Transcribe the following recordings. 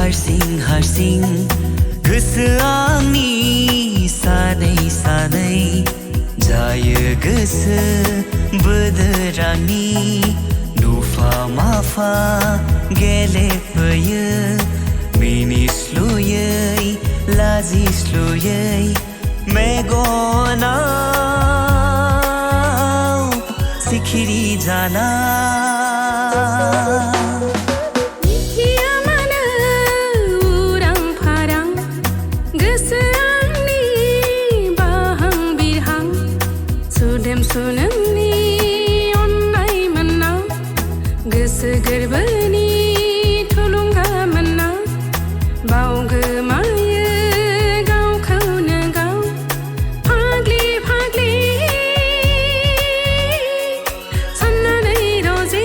हारसिं गोसोआ आंनि सानै सानै जायो गोसो बोदोरानि नुफा माफा गेलेफैयो मिनिस्लुयै लाजिस्लुयै मेगनाव सिखिरि जाना सुनोंनि अननाय मोनना गोसो गोरबोनि थुलुंगा मोनना बावगोमायो गावखौनो गाव फाग्लि फाग्लि साननानै रजे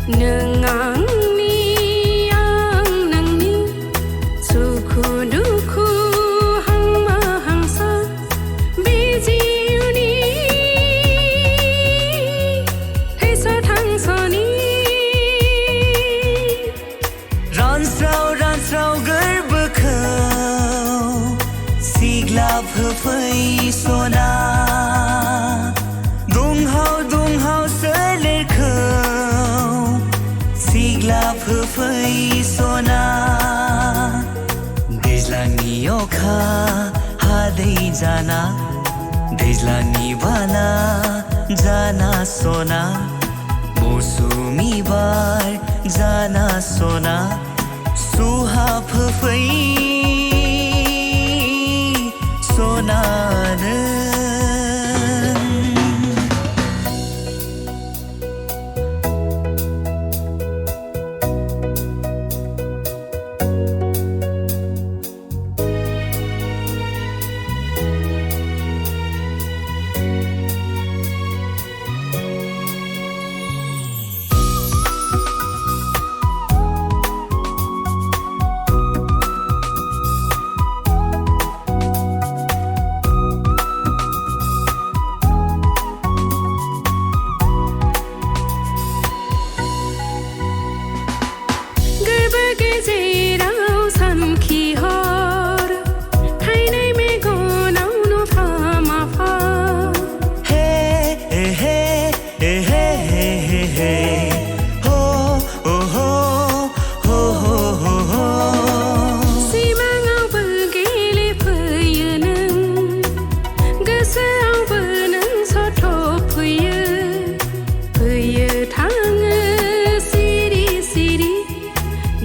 नों आंनि आं नोंनि सुखु दुखु हांमा हांसा बे जिउनि थैस' थांस'नि रानस्राव रानस्राव गोरबोखौ सिग्लाब होफैस'ना दुंहाव दुंहाव सोलेरखौ सिग्लाब होफैस'ना दैज्लांनि अखा हादै जाना दैज्लांनि बाना जाना सना मौसुमि बार जाना सना सुहाब होफैस'नानो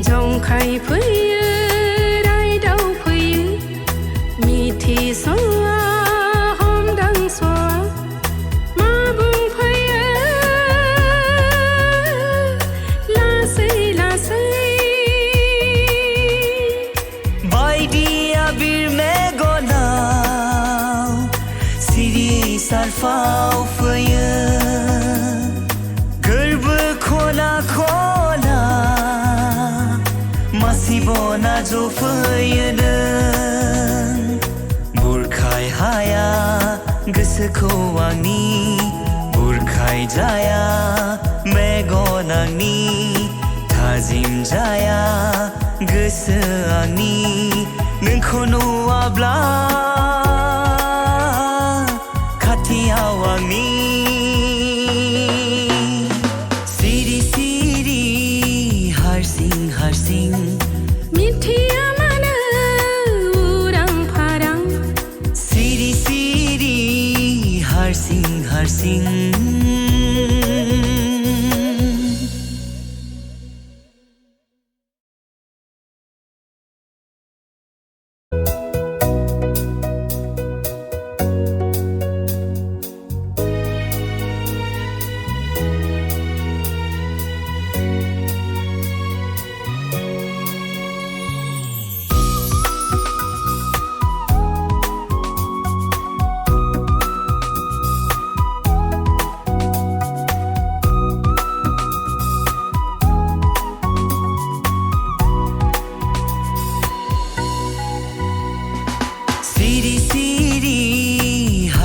जंखाय फैयो रायदाव फैयो मिथिस'आ हमदांस'आ मा बुंफैयो लासै लासै बायदि आबिर मेगनाव सिरियै सारफाव फैयो गोरबो खना खना मासिबना जफैयो नों बुरखाय हाया गोसोखौ आंनि बुरखाय जाया मेगन आंनि थाजिम जाया गोसो आंनि नोंखौ नुवाब्ला खाथियाव आंनि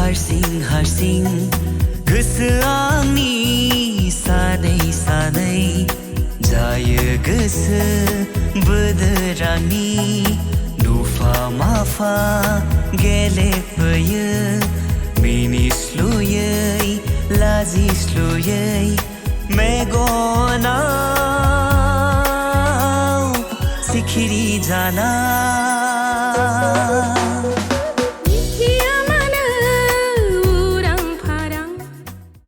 हारसिं हारसिं गोसो आंनि सानै सानै जायो गोसो बोदोरानि नुफा माफा गेलेफैयो मिनिस्लुयै लाजिस्लुयै मेगनाव सिखिरि जाना